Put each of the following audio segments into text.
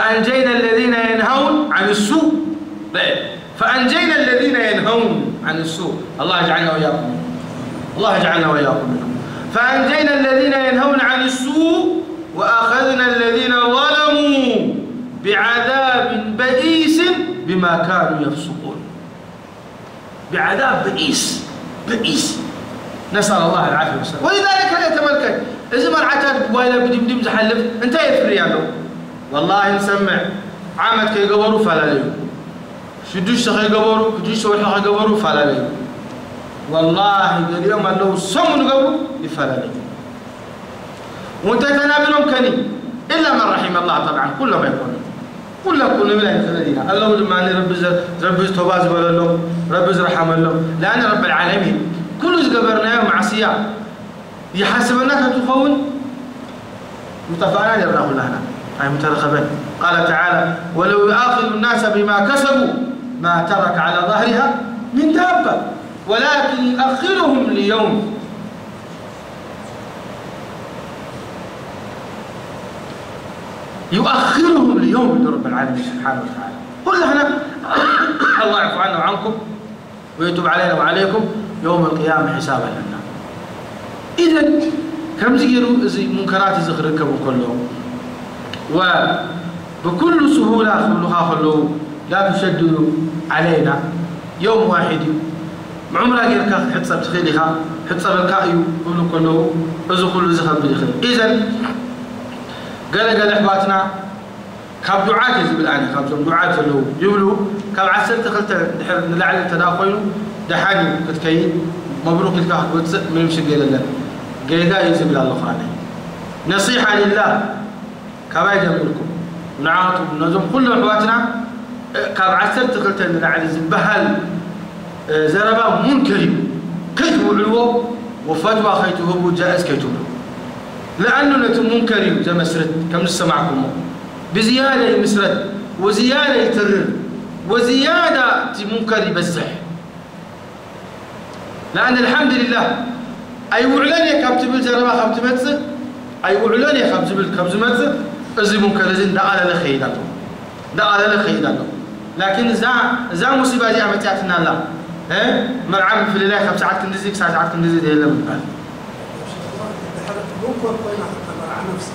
فأنجينا الذين ينهون عن السوء. فأنجينا الذين ينهون عن السوء. الله يجعلنا وإياكم، الله يجعلنا وإياكم منهم. فأنجينا الذين ينهون عن السوء وأخذنا الذين ظلموا بعذاب بئيس بما كانوا يفسقون. بعذاب بئيس نسأل الله العافية والسلامة. ولذلك لا يتملك إذا ما العتاد بوايلا بدمدم زحلف أنت يفريانه والله نسمع عامد كي يقبروا فلا ليو شدوش سخي يقبروا كدوش سوحي يقبروا فلا ليو والله اليوم لو صموا نقبروا فلا ليو وانت تنابلهم كني إلا من رحم الله طبعا كل ما يكون كل بالله خلدينا الله لما رب توباز ولا له رب رحم له لأن رب العالمين كل قبرنا معصية يحاسبنا تخون متفاعلين يراه لنا أي مترخبين. قال تعالى ولو يؤاخذ الناس بما كسبوا ما ترك على ظهرها من دابة ولكن يؤخرهم ليوم لرب العالمين سبحانه وتعالى. قل هنا الله يعفو عنا وعنكم ويتوب علينا وعليكم يوم القيامة حسابا لنا. إذن كم زيروا منكرات زخركم كلهم وبكل سهولة خلوا لا تشددوا علينا يوم واحد عمره غير كا حتصب تخيلها حتصب الكايو كله ازو كله زخب بخير. إذن قال احباتنا كاب دعاء يزب الان كاب دعاء لو يبلو كاب عسل تخلت نلعل تداخلوا دحاني كتكي مبروك لك من يمشي قال لنا قال يزب الله خانه نصيحة لله كباي جملكم نعاطوا نزم كل احواتنا كاب عسل تخلت نلعل زبهل زربا منكر كيف علو وفتوى خيته جائز كيتو لأنه نتم منكر زي مسرد كم نسمعكم بزيادة مسرد وزيادة يترر وزيادة منكر بزح لأن الحمد لله أي وعلاني كابتبل زربا خبت متس أي وعلاني خبز متس أزي منكر زين ده على الخيدان لكن زا مصيبة دي أمتعتنا لا مرعب في الله 5 ساعات كندزيك ساعات كندزي ده إلا من بعد ممكن طينا على نفسك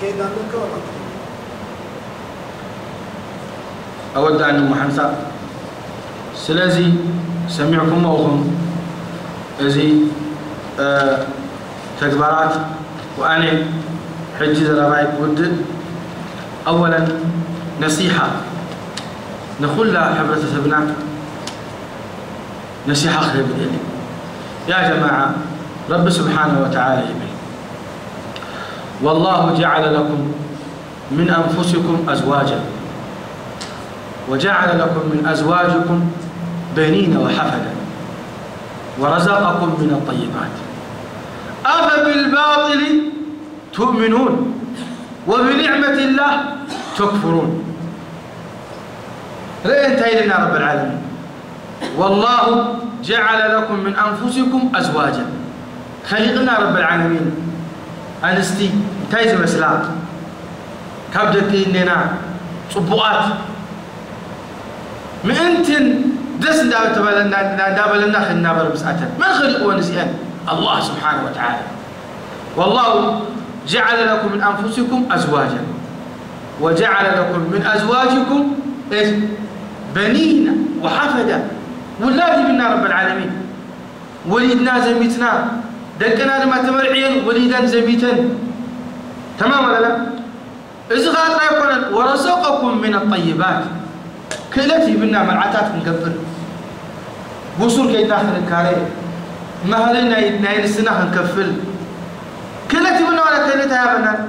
كيدا لك ولا أود أن محمد سلازي سمعكم موهم أزي تكبرات وأنا حجز ربايك ود أولا نصيحة نقول لها حبرة سبنا نصيحة خير بديني يا جماعة رب سبحانه وتعالى يبي والله جعل لكم من أنفسكم أزواجا وجعل لكم من أزواجكم بنين وحفدا ورزقكم من الطيبات أفبالباطل تؤمنون وبنعمة الله تكفرون. انتهي لنا رب العالمين والله جعل لكم من أنفسكم أزواجا خلقنا رب العالمين أنستي تايز مسلا كابدتي إننا صبوات مئنتن دس دابلنا خلنا بربساتا من خلقوا نسيان الله سبحانه وتعالى. والله جعل لكم من أنفسكم أزواجا وجعل لكم من أزواجكم إيش بنين وحفدا والله بنا رب العالمين ولدنا زميتنا دقنا لما تمرعين وليدا زميتا تمام ولا لا؟ إذا غاطر يقول ورزقكم من الطيبات كلتي بنا مرعتات نكفر بوصور كي داخل الكاري مهلنا نايل السنة نكفل كلتي بنا ولا كلتها يا بنا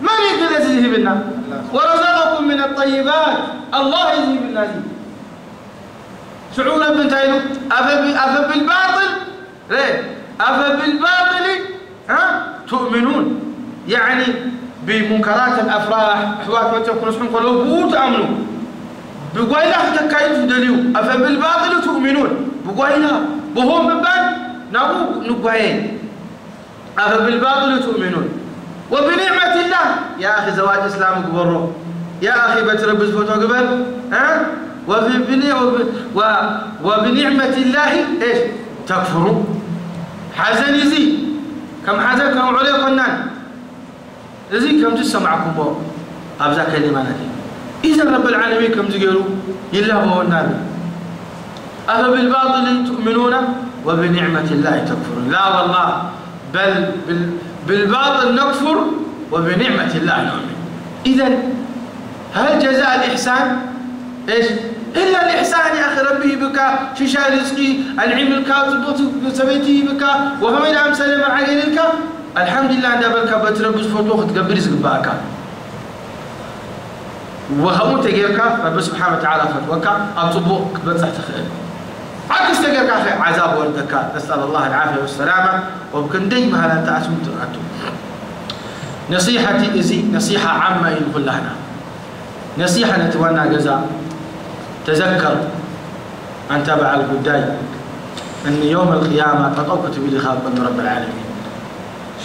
من كلتي يذهب بنا ورزقكم من الطيبات الله يذهب بنا دي شعورا بن تايلو أفبالباطل ليه أفبالباطل تؤمنون يعني بمنكرات الأفراح حوات ما تكون سبحانه قلوب تأمنوا بقويلة تكاين تدليو أفبالباطل تؤمنون بقويلة بهم من بعد نقوين أفبالباطل تؤمنون وبنعمة الله يا أخي زواج إسلام قبره يا أخي بتربز فوتو قبل ها وبنعمة الله إيش تكفروا حزن يزي كم حزن كم عليه قنان يزي كم تسمعكم بو أبزا كلمة نتي إذا رب العالمين كم تقولوا إلا هو النبي أفبالباطل تؤمنون وبنعمة الله تكفرون لا والله بل بالباطل نكفر وبنعمة الله نؤمن إذا هل جزاء الإحسان إيش إلا الإحسان يا أخي ربي بك شيشا رزقي العلم الكاتب سبيتي بك وهم إلى أمثال من عقلك الحمد لله أن أبلك بتربز فتوخ تقبل رزق باكا وهم تجيرك رب سبحانه وتعالى فتوك أطبوك بتصح تخيل عكس تجيرك أخي عذاب وردك نسأل الله العافية والسلامة وبكن دايما لا تأسوا ترعتوا نصيحتي إزي نصيحة عامة يقول لنا نصيحة نتوانا جزاء تذكر أن تبع القداي أن يوم القيامة تطوقت بلخاء من رب العالمين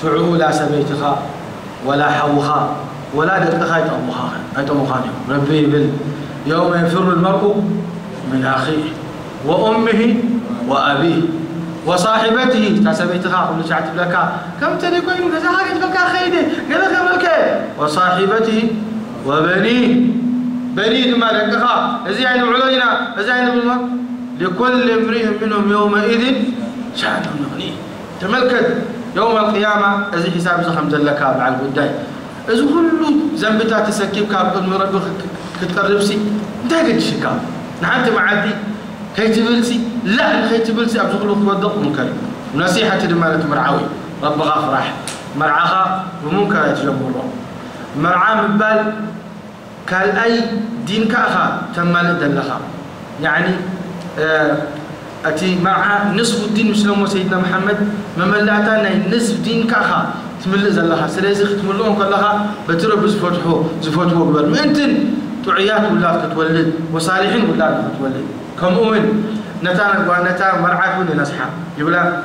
شعوه لا سبيتخاء ولا حوخاء ولا دقخاء يتمخاء ربي بل يوم يفر المرء من أخيه وأمه وأبيه وصاحبته تسبيتخاء قل شعت لك كم تلقين كذا لك خيدي كذا لك وصاحبته وبنيه بنين ما لقها زين علينا زين بالله لكل امرئ منهم يومئذ شأن يغنيه تملكت يوم القيامة إذا حساب زخم زلكا مع البداية إذا كل ذنبتها تسكيب كاب من ربك كتقربسي أنت قد شكا نحن معدي كي تبلسي لا كي تبلسي أبو خلوق ودق منكر ونصيحة لمالة مرعوي ربها فرح مرعاها ومنكر يتجمهره مرعا من بال قال أي دين كأخا تمال دلخا يعني أتي مع نصف الدين مسلم سيدنا محمد مملاتنا نصف دين كأخا تمل زلخا سلازخ تملون كلها بترب زفتحو قبل أنتن تعيات ولا تتولد وصالحين ولا تتولد كم أمن نتان مرعات من نصحى يبلا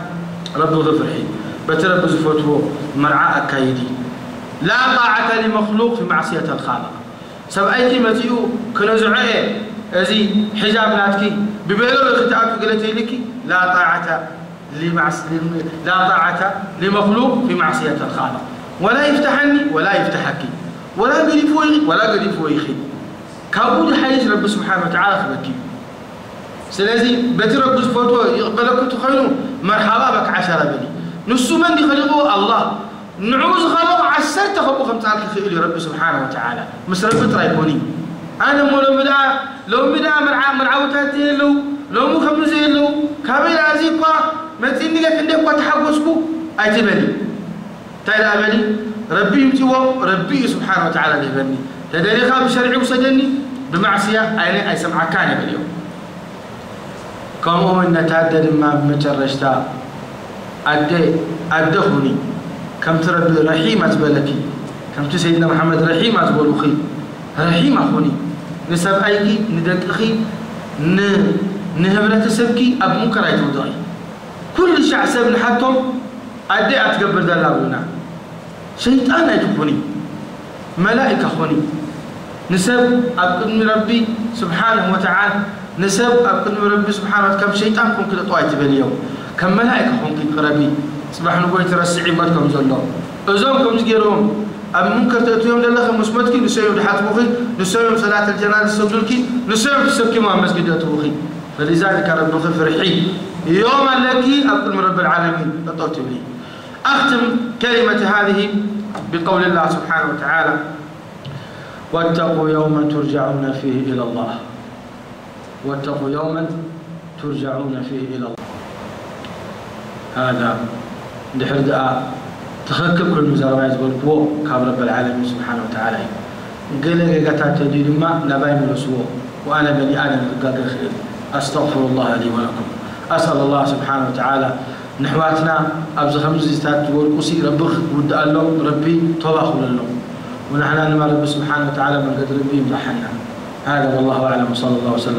رب غفرحي بترب زفتحو مرعاء أكايدي لا طاعة لمخلوق في معصية الخالق سبعيتي متيو كنزعيه أزي حجاب ناتكي ببيلو الختاب قلتي لك لا طاعة لمخلوق في معصية الخالق ولا يفتحني ولا يفتحك ولا قريفوي ولا قريفوي خي كابود حيث رب سبحانه وتعالى خبكي سلازي بتي رب سبحانه يقبلك تخيلوا مرحبا بك 10 بني نص من خلقه الله نعوز خلق عسرت خبو 5 خيل رب سبحانه وتعالى مسرب ترايكوني انا لو مدا مرعاوتاتي لو مو خمسه لو كاميرا ازيقوا متيني لك انديكوا تحوسكو ايتبني تايلا بني ربي يمتيو ربي سبحانه وتعالى يبني تدري خاب شرعي وسجني بمعصيه اي سمع كان باليوم كما ان تعدد ما مترشتا ادخوني كم تربي رحيم أتبلكي كم سيدنا محمد رحيم أتبلوخي رحيم أخوني نسب أيكي ندقخي نهبلة سبكي أب منكر أيتوضعي كل شيء عسبنا حتى أدي أتقبل دلابنا شيطان أيتوخوني ملائكة خوني نسب أبقى ربي سبحانه وتعالى نسب أبقى ربي سبحانه وتعالى كم شيطان كون كده طوعت باليوم كم ملائكة خونك قربي سبحانه وتعالى ترسعي ماتكم زلوا أزومكم تجيرهم أب منكر تأتيهم لله مسمتك نسيهم لحاتبوخي نسيهم صلاة الجنازة الصدركي نسيهم تسبكي مع مسجد أتبوخي فلذلك رب نخف فرحي يوم لك أقول من رب العالمين أطوت لي أختم كلمة هذه بقول الله سبحانه وتعالى واتقوا يوما ترجعون فيه إلى الله واتقوا يوما ترجعون فيه إلى الله هذا دحر دعاء تخكب كل مزارعات والقوة كاب رب العالمين سبحانه وتعالى قال لي قطعت تدير ما نباي من السوء وأنا بني آدم قاقر خير أستغفر الله لي ولكم أسأل الله سبحانه وتعالى نحواتنا أبز 5 ستات والقصي ربخ ود الله ربي طبخ لله ونحن نما رب سبحانه وتعالى من قدر ربي امتحنا هذا والله أعلم وصلى الله وسلم